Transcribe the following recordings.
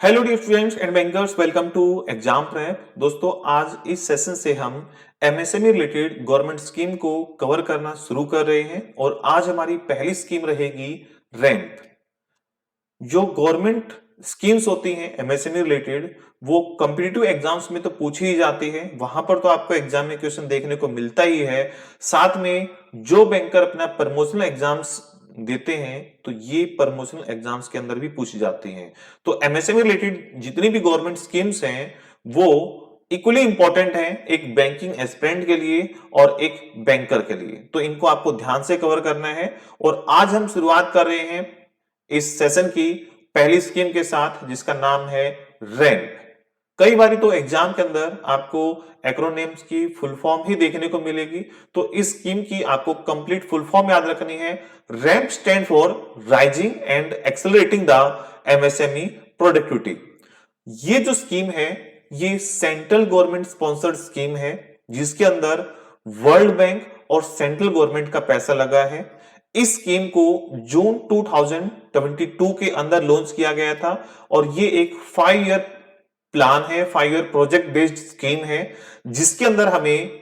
Hello dear students and bankers, welcome to exam prep. दोस्तों, आज इस सेशन से हम एमएसएमई रिलेटेड गवर्नमेंट स्कीम को कवर करना शुरू कर रहे हैं और आज हमारी पहली स्कीम रहेगी रैंप। जो गवर्नमेंट स्कीम्स होती हैं एमएसएमई रिलेटेड, वो कॉम्पिटिटिव एग्जाम्स में तो पूछी ही जाती है, वहां पर तो आपको एग्जाम में क्वेश्चन देखने को मिलता ही है। साथ में जो बैंकर अपना प्रमोशनल एग्जाम्स देते हैं तो ये प्रमोशनल एग्जाम्स के अंदर भी पूछी जाती हैं। तो एमएसएमई रिलेटेड जितनी भी गवर्नमेंट स्कीम्स हैं वो इक्वली इंपॉर्टेंट है एक बैंकिंग एस्पिरेंट के लिए और एक बैंकर के लिए। तो इनको आपको ध्यान से कवर करना है और आज हम शुरुआत कर रहे हैं इस सेशन की पहली स्कीम के साथ, जिसका नाम है रैंप। कई बार तो एग्जाम के अंदर आपको एक्रोनिम्स की फुल फॉर्म ही देखने को मिलेगी, तो इस स्कीम की आपको कंप्लीट फुल फॉर्म याद रखनी है। Ramp stand for rising and accelerating the MSME productivity. ये जो स्कीम है ये सेंट्रल गवर्नमेंट स्पॉन्सर्ड स्कीम है, जिसके अंदर वर्ल्ड बैंक और सेंट्रल गवर्नमेंट का पैसा लगा है। इस स्कीम को जून 2022 के अंदर लॉन्च किया गया था और ये एक 5 ईयर प्लान है, 5 ईयर प्रोजेक्ट बेस्ड स्कीम है, जिसके अंदर हमें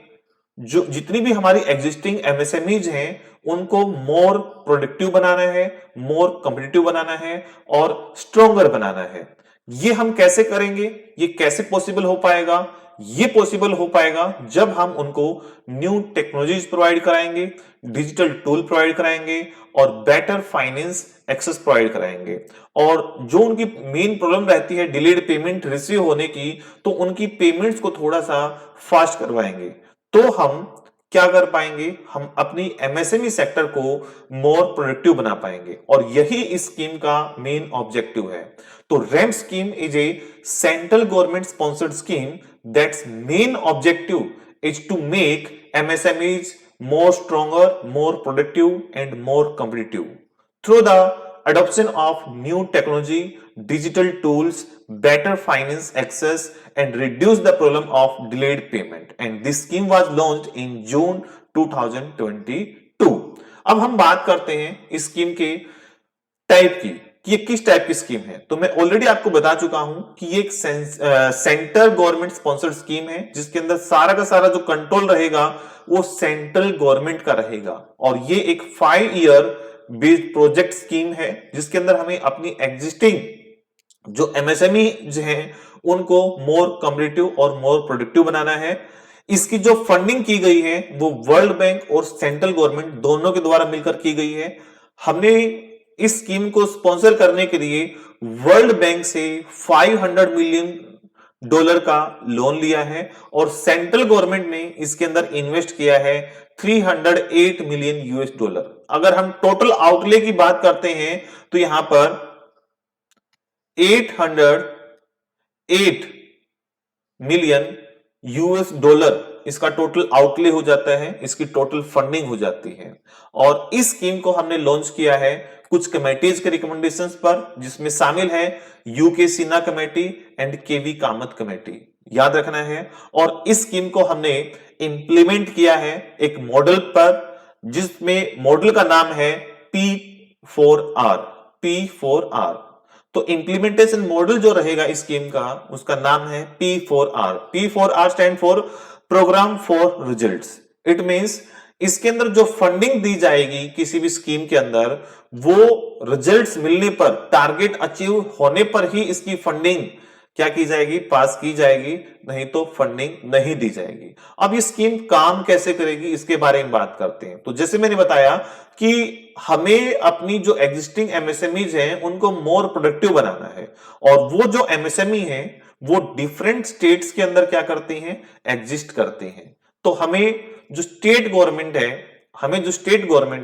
जो जितनी भी हमारी एग्जिस्टिंग एमएसएमईज हैं उनको मोर प्रोडक्टिव बनाना है, मोर कॉम्पिटिटिव बनाना है और स्ट्रोंगर बनाना है। ये हम कैसे करेंगे, ये कैसे पॉसिबल हो पाएगा? ये पॉसिबल हो पाएगा जब हम उनको न्यू टेक्नोलॉजीज प्रोवाइड कराएंगे, डिजिटल टूल प्रोवाइड कराएंगे और बेटर फाइनेंस एक्सेस प्रोवाइड कराएंगे। और जो उनकी मेन प्रॉब्लम रहती है डिलेड पेमेंट रिसीव होने की, तो उनकी पेमेंट्स को थोड़ा सा फास्ट करवाएंगे। तो हम क्या कर पाएंगे, हम अपनी एमएसएमई सेक्टर को मोर प्रोडक्टिव बना पाएंगे और यही इस स्कीम का मेन ऑब्जेक्टिव है। तो RAMP scheme is a central government sponsored scheme that's main objective is to make MSMEs more stronger, more productive and more competitive through the adoption of new technology, digital tools, better finance access and reduce the problem of delayed payment. And this scheme was launched in June 2022. अब हम बात करते हैं इस scheme के type की कि ये किस टाइप की स्कीम है। तो मैं ऑलरेडी आपको बता चुका हूं कि ये एक सेंट्रल गवर्नमेंट स्पॉन्सर्ड स्कीम है, जिसके अंदर सारा का सारा जो कंट्रोल रहेगा वो सेंट्रल गवर्नमेंट का रहेगा और ये एक 5 ईयर बेस्ड प्रोजेक्ट स्कीम है, जिसके अंदर हमें अपनी एग्जिस्टिंग जो एमएसएमई हैं उनको मोर कॉम्पिटिटिव और मोर प्रोडक्टिव बनाना है। इसकी जो फंडिंग की गई है वो वर्ल्ड बैंक और सेंट्रल गवर्नमेंट दोनों के द्वारा मिलकर की गई है। हमने इस स्कीम को स्पॉन्सर करने के लिए वर्ल्ड बैंक से $500 मिलियन का लोन लिया है और सेंट्रल गवर्नमेंट ने इसके अंदर इन्वेस्ट किया है $308 मिलियन। अगर हम टोटल आउटले की बात करते हैं तो यहां पर $808 मिलियन इसका टोटल आउटले हो जाता है, इसकी टोटल फंडिंग हो जाती है। और इस स्कीम को हमने लॉन्च किया है कुछ कमेटीज के रिकमेंडेशंस पर, जिसमें शामिल है UK Sinha committee and KV Kamath committee, याद रखना है। और इस स्कीम को हमने इंप्लीमेंट किया है एक मॉडल पर, जिसमें मॉडल का नाम है P4R। तो इंप्लीमेंटेशन मॉडल जो रहेगा इस स्कीम का, उसका नाम है P4R। P4R stand for programme for results. It means इसके अंदर जो फंडिंग दी जाएगी किसी भी स्कीम के अंदर, वो रिजल्ट्स मिलने पर, टारगेट अचीव होने पर ही इसकी फंडिंग क्या की जाएगी, पास की जाएगी, नहीं तो फंडिंग नहीं दी जाएगी। अब ये स्कीम काम कैसे करेगी इसके बारे में बात करते हैं। तो जैसे मैंने बताया कि हमें अपनी जो एग्जिस्टिंग एमएसएमईज हैं उनको मोर प्रोडक्टिव बनाना है और वो जो एमएसएमई है वो डिफरेंट स्टेट्स के अंदर क्या करती हैं, एग्जिस्ट करती हैं। तो हमें जो स्टेट गवर्नमेंट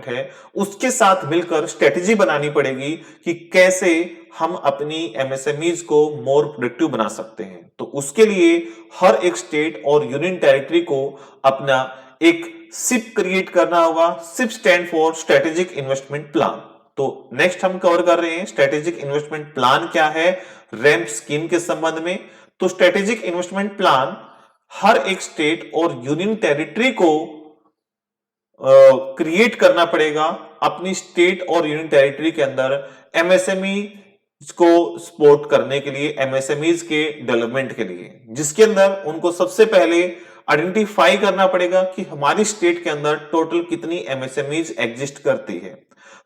है उसके साथ मिलकर स्ट्रेटेजी बनानी पड़ेगी कि कैसे हम अपनी एमएसएमईज को मोर प्रोडक्टिव बना सकते हैं। तो उसके लिए हर एक स्टेट और यूनियन टेरिटरी को अपना एक सिप क्रिएट करना होगा। SIP stand for strategic investment plan. तो नेक्स्ट हम कवर कर रहे हैं स्ट्रेटेजिक इन्वेस्टमेंट प्लान क्या है रैंप स्कीम के संबंध में। तो स्ट्रेटेजिक इन्वेस्टमेंट प्लान हर एक स्टेट और यूनियन टेरिटरी को क्रिएट करना पड़ेगा अपनी स्टेट और यूनियन टेरिटरी के अंदर एमएसएमई को सपोर्ट करने के लिए, एमएसएमईज के डेवलपमेंट के लिए, जिसके अंदर उनको सबसे पहले आइडेंटिफाई करना पड़ेगा कि हमारी स्टेट के अंदर टोटल कितनी एमएसएमईज एग्जिस्ट करती है।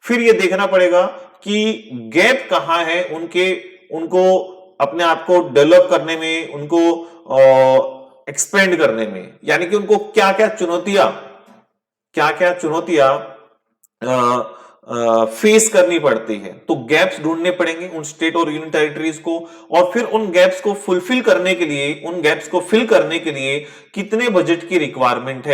फिर ये देखना पड़ेगा कि गैप कहां है उनको अपने आप को डेवलप करने में, उनको एक्सपेंड करने में, यानी कि उनको क्या क्या चुनौतियां फेस करनी पड़ती है। तो गैप्स ढूंढने पड़ेंगे उन स्टेट और यूनियन टेरिटरीज को, और फिर उन गैप्स को फुलफिल करने के लिए, उन गैप्स को फिल करने के लिए कितने बजट की रिक्वायरमेंट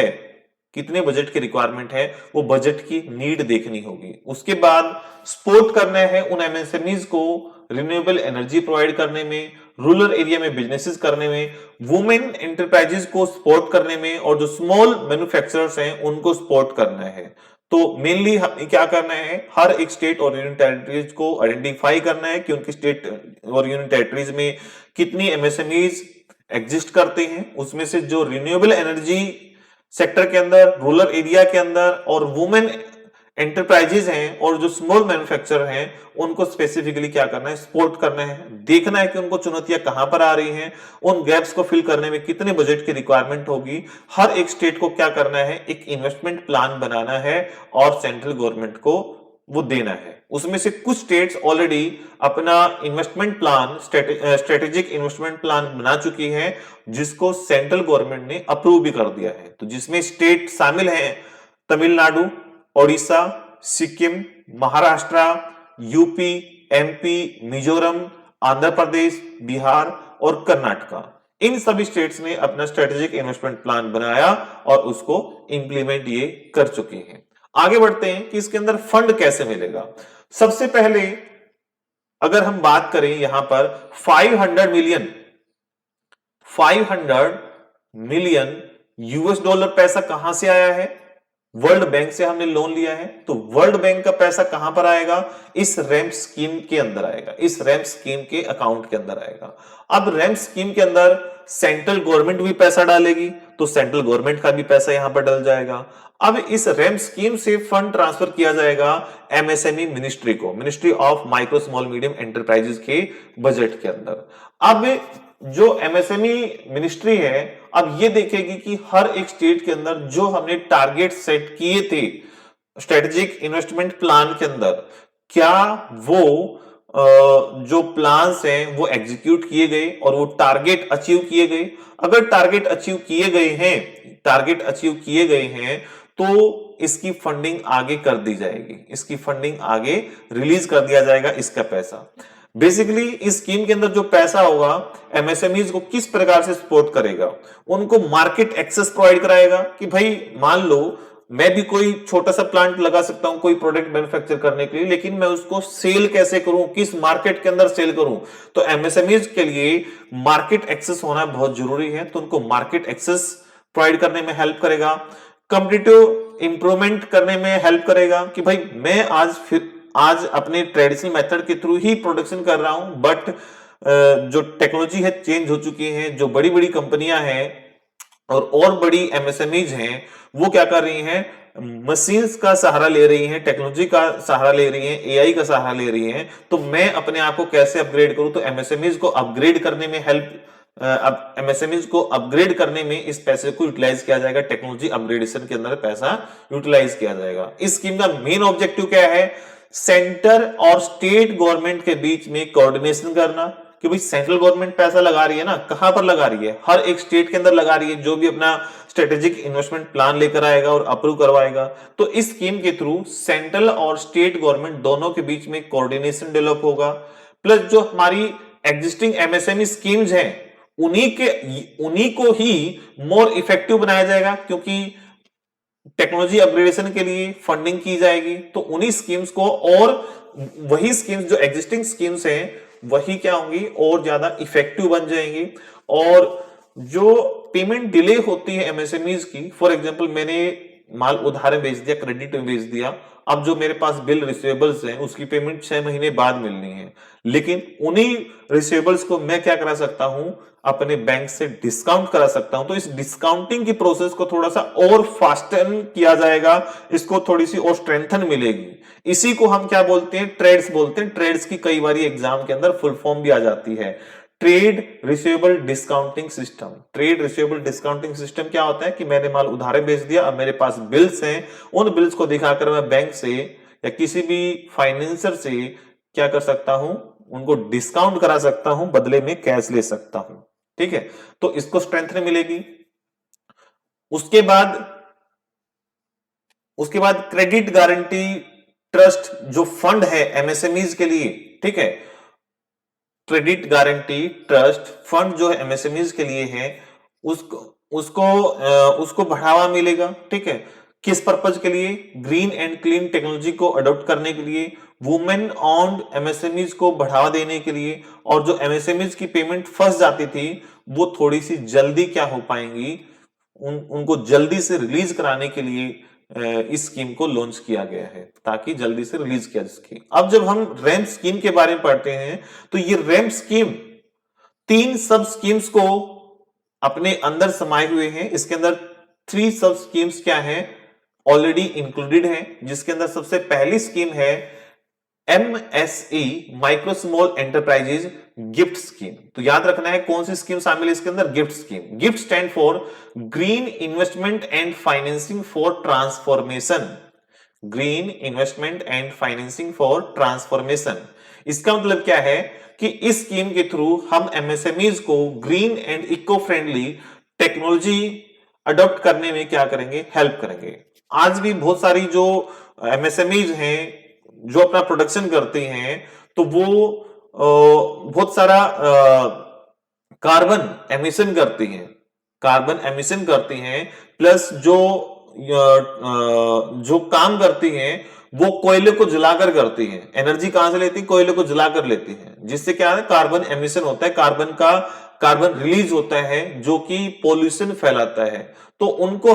है, वो बजट की नीड देखनी होगी। उसके बाद सपोर्ट करना है उन एमएसएमईज को रिन्यूएबल एनर्जी प्रोवाइड करने में, रूरल एरिया में बिजनेसेस करने में, वुमेन एंटरप्राइजेस को सपोर्ट करने में, और जो स्मॉल मैन्युफैक्चरर्स हैं उनको सपोर्ट करना है। तो मेनली हमें क्या करना है, हर एक स्टेट और यूनियन टेरिटरीज को आइडेंटिफाई करना है कि उनकी स्टेट और यूनियन टेरिटरीज में कितनी एमएसएमईज एग्जिस्ट करते हैं। उसमें से जो रिन्यूएबल एनर्जी सेक्टर के अंदर, रूरल एरिया के अंदर, और वुमेन एंटरप्राइजेज हैं और जो स्मॉल मैन्युफैक्चरर हैं, उनको स्पेसिफिकली क्या करना है, सपोर्ट करना है। देखना है कि उनको चुनौतियां कहां पर आ रही हैं, उन गैप्स को फिल करने में कितने बजट की रिक्वायरमेंट होगी। हर एक स्टेट को क्या करना है, एक इन्वेस्टमेंट प्लान बनाना है और सेंट्रल गवर्नमेंट को वो देना है। उसमें से कुछ स्टेट्स ऑलरेडी अपना investment plan, strategic investment plan बना चुकी हैं, जिसको सेंट्रल गवर्नमेंट ने अप्रूव भी कर दिया है। तो जिसमें स्टेट शामिल हैं तमिलनाडु, ओडिशा, सिक्किम, महाराष्ट्र, यूपी, एमपी, मिजोरम, आंध्र प्रदेश, बिहार और कर्नाटका। इन सभी स्टेट्स ने अपना स्ट्रेटेजिक इन्वेस्टमेंट प्लान बनाया और उसको इंप्लीमेंट ये कर चुके हैं। आगे बढ़ते हैं कि इसके अंदर फंड कैसे मिलेगा। सबसे पहले अगर हम बात करें यहां पर 500 मिलियन यूएस डॉलर पैसा कहां से आया है, वर्ल्ड बैंक से हमने लोन लिया है। तो वर्ल्ड बैंक का पैसा कहां पर आएगा, इस रैम्प स्कीम के अंदर आएगा, इस रैम्प स्कीम के अकाउंट के अंदर आएगा। अब रैम्प स्कीम के अंदर सेंट्रल गवर्नमेंट भी पैसा डालेगी, तो सेंट्रल गवर्नमेंट का भी पैसा यहां पर डल जाएगा। अब इस रैम्प स्कीम से फंड ट्रांसफर किया जाएगा एमएसएमई मिनिस्ट्री को, ministry of micro small medium enterprises के बजट के अंदर। अब जो एमएसएमई मिनिस्ट्री है, अब ये देखेगी कि हर एक स्टेट के अंदर जो हमने टारगेट सेट किए थे स्ट्रेटेजिक इन्वेस्टमेंट प्लान के अंदर, क्या वो जो प्लान्स हैं वो एग्जीक्यूट किए गए और वो टारगेट अचीव किए गए। अगर टारगेट अचीव किए गए हैं तो इसकी फंडिंग आगे कर दी जाएगी, इसकी फंडिंग आगे रिलीज कर दिया जाएगा इसका पैसा। बेसिकली इस स्कीम के अंदर जो पैसा होगा एमएसएमईज को किस प्रकार से सपोर्ट करेगा, उनको मार्केट एक्सेस प्रोवाइड कराएगा कि भाई मान लो मैं भी कोई छोटा सा प्लांट लगा सकता हूं कोई प्रोडक्ट मैन्युफैक्चर करने के लिए, लेकिन मैं उसको सेल कैसे करूं, किस मार्केट के अंदर सेल करूं। तो एमएसएमईज के लिए मार्केट एक्सेस होना बहुत जरूरी है, तो उनको मार्केट एक्सेस प्रोवाइड करने में हेल्प करेगा। कॉम्पिटिटिव इंप्रूवमेंट करने में हेल्प करेगा कि भाई मैं आज अपने ट्रेडिशनल मेथड के थ्रू ही प्रोडक्शन कर रहा हूं, बट जो टेक्नोलॉजी है चेंज हो चुकी है, जो बड़ी बड़ी कंपनियां हैं और बड़ी एमएसएमईज हैं, वो क्या कर रही हैं, मशीन्स का सहारा ले रही हैं, टेक्नोलॉजी का सहारा ले रही हैं, एआई का सहारा ले रही हैं। तो मैं अपने आप को कैसे अपग्रेड करूं, तो एमएसएमईज को अपग्रेड करने में अब एमएसएमईज को अपग्रेड करने में इस पैसे को यूटिलाइज किया जाएगा, टेक्नोलॉजी अपग्रेडेशन के अंदर पैसा यूटिलाइज किया जाएगा। इस स्कीम का मेन ऑब्जेक्टिव क्या है, सेंटर और स्टेट गवर्नमेंट के बीच में कोऑर्डिनेशन करना कि भाई सेंट्रल गवर्नमेंट पैसा लगा रही है ना, कहां पर लगा रही है, हर एक स्टेट के अंदर लगा रही है, जो भी अपना स्ट्रेटेजिक इन्वेस्टमेंट प्लान लेकर आएगा और अप्रूव करवाएगा। तो इस स्कीम के थ्रू सेंट्रल और स्टेट गवर्नमेंट दोनों के बीच में कोऑर्डिनेशन डेवलप होगा। प्लस जो हमारी एग्जिस्टिंग एमएसएमई स्कीम्स हैं उन्हीं को ही मोर इफेक्टिव बनाया जाएगा, क्योंकि टेक्नोलॉजी अपग्रेडेशन के लिए फंडिंग की जाएगी। तो उन्हीं स्कीम्स को, और वही स्कीम्स जो एग्जिस्टिंग स्कीम्स हैं वही क्या होंगी, और ज्यादा इफेक्टिव बन जाएंगी। और जो पेमेंट डिले होती है एमएसएमईज की, फॉर एग्जांपल मैंने माल उधार बेच दिया, क्रेडिट में बेच दिया, अब जो मेरे पास बिल रिसीवेबल्स हैं उसकी पेमेंट 6 महीने बाद मिलनी है, लेकिन उन्हीं रिसीवेबल्स को मैं क्या करा सकता हूं, अपने बैंक से डिस्काउंट करा सकता हूं। तो इस डिस्काउंटिंग की प्रोसेस को थोड़ा सा और फास्टन किया जाएगा, इसको थोड़ी सी और स्ट्रेंथन मिलेगी। इसी को हम क्या बोलते हैं, ट्रेड्स बोलते हैं। ट्रेड्स की कई बार एग्जाम के अंदर फुल फॉर्म भी आ जाती है, trade receivable discounting system. Trade receivable discounting system क्या होता है कि मैंने माल उधारे बेच दिया, अब मेरे पास बिल्स हैं, उन बिल्स को दिखाकर मैं बैंक से या किसी भी फाइनेंसर से क्या कर सकता हूं, उनको डिस्काउंट करा सकता हूं, बदले में कैश ले सकता हूं। ठीक है, तो इसको स्ट्रेंथ मिलेगी। उसके बाद क्रेडिट गारंटी ट्रस्ट जो फंड है एमएसएमईज के लिए, ठीक है, क्रेडिट गारंटी ट्रस्ट फंड जो एमएसएमईज के लिए है, उसको उसको उसको बढ़ावा मिलेगा। ठीक है, किस पर्पज के लिए, ग्रीन एंड क्लीन टेक्नोलॉजी को अडॉप्ट करने के लिए, वुमेन ऑन्ड एमएसएमईज को बढ़ावा देने के लिए, और जो एमएसएमईज की पेमेंट फंस जाती थी वो थोड़ी सी जल्दी क्या हो पाएंगी, उनको जल्दी से रिलीज कराने के लिए इस स्कीम को लॉन्च किया गया है, ताकि जल्दी से रिलीज किया जा सके। अब जब हम रैम स्कीम के बारे में पढ़ते हैं तो ये रैम स्कीम 3 सब स्कीम्स को अपने अंदर समाये हुए हैं। इसके अंदर 3 सब स्कीम्स क्या है, ऑलरेडी इंक्लूडेड है, जिसके अंदर सबसे पहली स्कीम है MSE micro small enterprises gift scheme. तो याद रखना है कौन सी स्कीम शामिल है इसके अंदर, gift scheme. Gift stand for green investment and financing for transformation. Green investment and financing for transformation. इसका मतलब क्या है कि इस स्कीम के थ्रू हम एमएसएमईज को green and eco friendly technology adopt करने में क्या करेंगे, हेल्प करेंगे। आज भी बहुत सारी जो एमएसएमईज हैं जो अपना प्रोडक्शन करती हैं, तो वो बहुत सारा कार्बन एमिशन करती हैं, कार्बन एमिशन करती हैं, प्लस जो काम करती हैं वो कोयले को जलाकर करती हैं। एनर्जी कहां से लेती है, कोयले को जलाकर लेती हैं, जिससे क्या है, कार्बन एमिशन होता है, कार्बन रिलीज होता है जो कि पोल्यूशन फैलाता है। तो उनको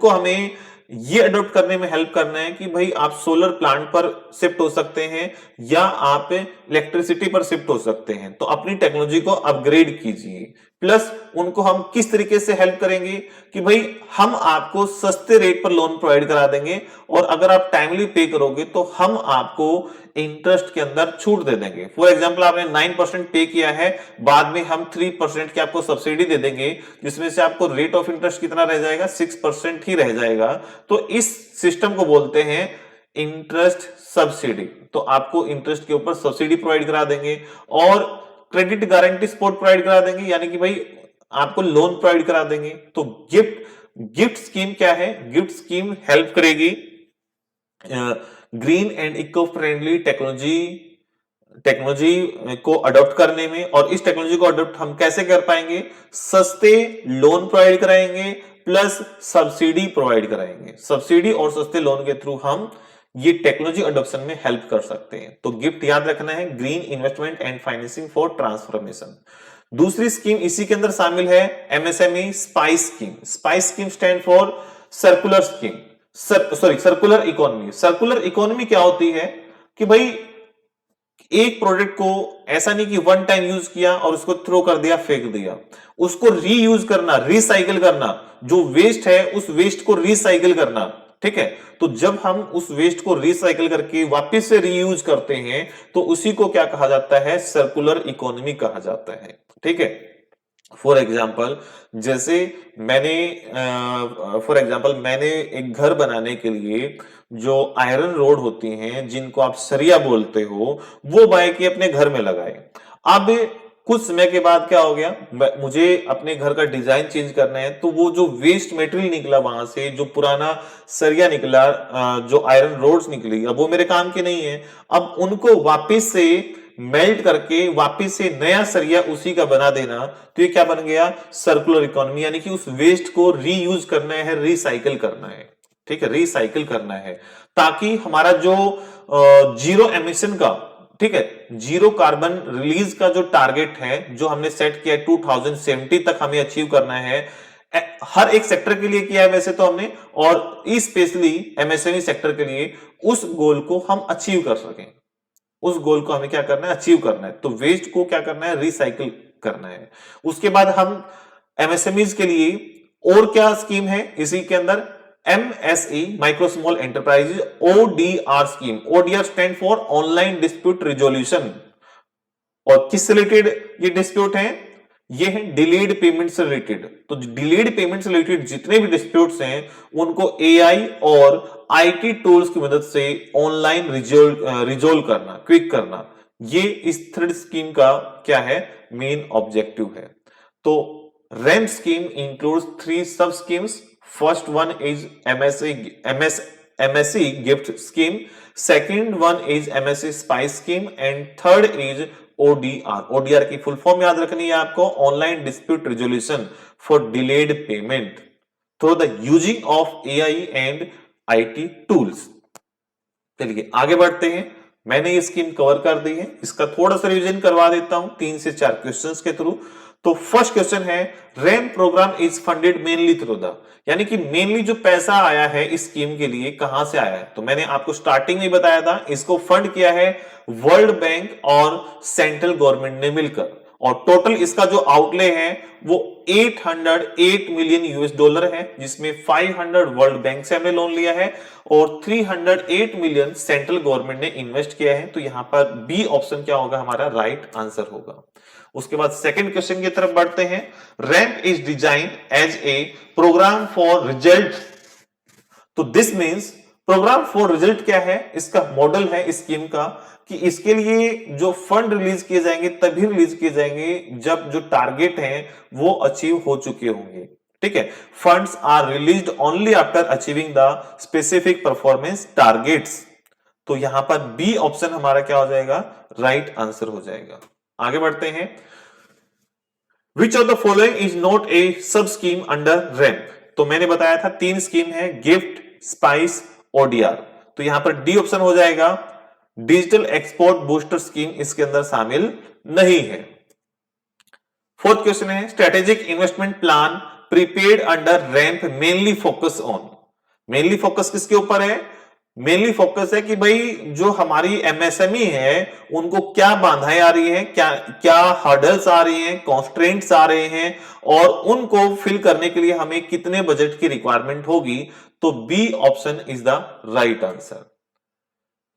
हमें ये अडॉप्ट करने में हेल्प करना है कि भाई आप सोलर प्लांट पर शिफ्ट हो सकते हैं या आप इलेक्ट्रिसिटी पर शिफ्ट हो सकते हैं। तो अपनी टेक्नोलॉजी को अपग्रेड कीजिए। प्लस उनको हम किस तरीके से हेल्प करेंगे कि भाई हम आपको सस्ते रेट पर लोन प्रोवाइड करा देंगे, और अगर आप टाइमली पे करोगे तो हम आपको इंटरेस्ट के अंदर छूट दे देंगे। फॉर एग्जांपल आपने 9% पे किया है, बाद में हम 3% की आपको सब्सिडी दे देंगे, जिसमें से आपको रेट ऑफ इंटरेस्ट कितना रह जाएगा, 6% ही रह जाएगा। तो इस सिस्टम को बोलते हैं इंटरेस्ट सब्सिडी। तो आपको इंटरेस्ट के ऊपर सब्सिडी प्रोवाइड करा देंगे, और क्रेडिट गारंटी सपोर्ट प्रोवाइड करा देंगे, यानी कि भाई आपको लोन प्रोवाइड करा देंगे। तो गिफ्ट स्कीम क्या है, गिफ्ट स्कीम हेल्प करेगी green and eco friendly technology को अडॉप्ट करने में। और इस टेक्नोलॉजी को अडॉप्ट हम कैसे कर पाएंगे, सस्ते लोन प्रोवाइड कराएंगे, प्लस सब्सिडी प्रोवाइड कराएंगे। सब्सिडी और सस्ते लोन के थ्रू हम ये टेक्नोलॉजी अडॉप्शन में हेल्प कर सकते हैं। तो गिफ्ट याद रखना है, green investment and financing for transformation. दूसरी स्कीम इसी के अंदर शामिल है MSME spice scheme. Spice scheme stand for circular scheme, circular economy. Circular economy क्या होती है कि भाई एक प्रोडक्ट को ऐसा नहीं कि वन टाइम यूज किया और उसको थ्रो कर दिया, फेंक दिया, उसको रीयूज करना, रिसाइकिल करना, जो वेस्ट है उस वेस्ट को रिसाइकिल करना। ठीक है, तो जब हम उस वेस्ट को रिसाइकिल करके वापस से रीयूज करते हैं तो उसी को क्या कहा जाता है, सर्कुलर इकोनॉमी कहा जाता है। ठीक है, फॉर एग्जाम्पल मैंने एक घर बनाने के लिए जो आयरन रोड होती हैं, जिनको आप सरिया बोलते हो, वो बाय के अपने घर में लगाए। अब कुछ समय के बाद क्या हो गया, मुझे अपने घर का डिजाइन चेंज करना है, तो वो जो वेस्ट मटेरियल निकला वहां से, जो पुराना सरिया निकला, जो आयरन रोड्स निकली, अब वो मेरे काम के नहीं है। अब उनको वापस से मेल्ट करके वापस से नया सरिया उसी का बना देना, तो ये क्या बन गया, सर्कुलर इकोनॉमी, यानी कि उस वेस्ट को रीयूज करना है, रिसाइकिल करना है। ठीक है, रिसाइकिल करना है, ताकि हमारा जो जीरो एमिशन का, ठीक है, जीरो कार्बन रिलीज का जो टारगेट है, जो हमने सेट किया है 2070 तक हमें अचीव करना है, हर एक सेक्टर के लिए किया है वैसे तो हमने, और स्पेशली एमएसएमई सेक्टर के लिए, उस गोल को हम अचीव कर सकें। उस गोल को हमें क्या करना है, अचीव करना है। तो वेस्ट को क्या करना है, रिसाइकिल करना है। उसके बाद हम एमएसएमईज के लिए और क्या स्कीम है इसी के अंदर, MSE micro small enterprises ODR scheme. ODR stand for online dispute resolution. और किससे रिलेटेड ये डिस्प्यूट है, ये है डिलेड पेमेंट से रिलेटेड। तो डिलेड पेमेंट से रिलेटेड जितने भी डिस्प्यूट्स हैं उनको एआई और आईटी टूल्स की मदद से ऑनलाइन रिजोल्व करना, क्विक करना, ये इस थर्ड स्कीम का क्या है, मेन ऑब्जेक्टिव है। तो रैम्प स्कीम इंक्लूड्स 3 सब schemes. First one is MSE gift scheme, second one is MSE spice scheme and third is ODR। ODR की फुल फॉर्म याद रखनी है आपको, online dispute resolution for delayed payment through the using of AI and IT tools. चलिए आगे बढ़ते हैं। मैंने ये स्कीम कवर कर दी है, इसका थोड़ा सा रिवीजन करवा देता हूं 3 से 4 क्वेश्चंस के थ्रू। तो फर्स्ट क्वेश्चन है, ramp program is funded mainly through the, यानी कि मेनली जो पैसा आया है इस स्कीम के लिए कहां से आया है। तो मैंने आपको स्टार्टिंग में बताया था, इसको फंड किया है वर्ल्ड बैंक और सेंट्रल गवर्नमेंट ने मिलकर, और टोटल इसका जो आउटले है वो 808 मिलियन US$ है, जिसमें 500 वर्ल्ड बैंक से हमने लोन लिया है और 308 मिलियन सेंट्रल गवर्नमेंट ने इन्वेस्ट किया है। तो यहां पर बी ऑप्शन क्या होगा, हमारा राइट आंसर होगा। उसके बाद सेकंड क्वेश्चन की तरफ बढ़ते हैं। RAMP is design as a programme for result. तो this means programme for result क्या है, इसका मॉडल है इस स्कीम का कि इसके लिए जो फंड रिलीज किए जाएंगे तभी रिलीज किए जाएंगे जब जो टारगेट हैं वो अचीव हो चुके होंगे। ठीक है, funds are released only after achieving the specific performance targets. तो यहां पर बी ऑप्शन हमारा क्या हो जाएगा, राइट आंसर हो जाएगा। आगे बढ़ते हैं। Which of the following is not a सब स्कीम अंडर रैम्प। तो मैंने बताया था 3 स्कीम है, गिफ्ट, स्पाइस, ODR। तो यहां पर डी ऑप्शन हो जाएगा, डिजिटल एक्सपोर्ट बूस्टर स्कीम इसके अंदर शामिल नहीं है। फोर्थ क्वेश्चन है, strategic investment plan prepaid under ramp mainly focus on. Mainly focus किसके ऊपर है, मेनली फोकस है कि भाई जो हमारी MSME है उनको क्या बाधाएं आ रही है, क्या क्या हर्डल्स आ रही हैं, कॉन्स्ट्रेंट्स आ रहे हैं, और उनको फिल करने के लिए हमें कितने बजट की रिक्वायरमेंट होगी। तो B option is the right answer.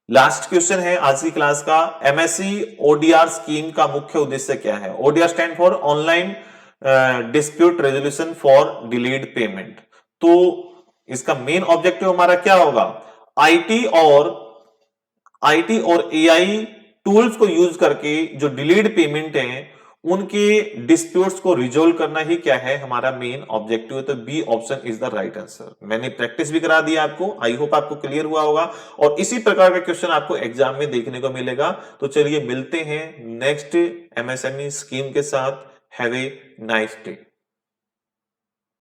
Last question है आज की क्लास का, MSE ODR स्कीम का मुख्य उद्देश्य क्या है। ODR stand for online dispute resolution for delayed payment. तो इसका मेन ऑब्जेक्टिव हमारा क्या होगा, आईटी और AI टूल्स को यूज करके जो डिलेड पेमेंट है उनके डिस्प्यूट्स को रिजोल्व करना ही क्या है, हमारा मेन ऑब्जेक्टिव है। तो B option is the right answer. मैंने प्रैक्टिस भी करा दिया आपको, आई होप आपको क्लियर हुआ होगा, और इसी प्रकार का क्वेश्चन आपको एग्जाम में देखने को मिलेगा। तो चलिए मिलते हैं नेक्स्ट MSME स्कीम के साथ। Have a nice day.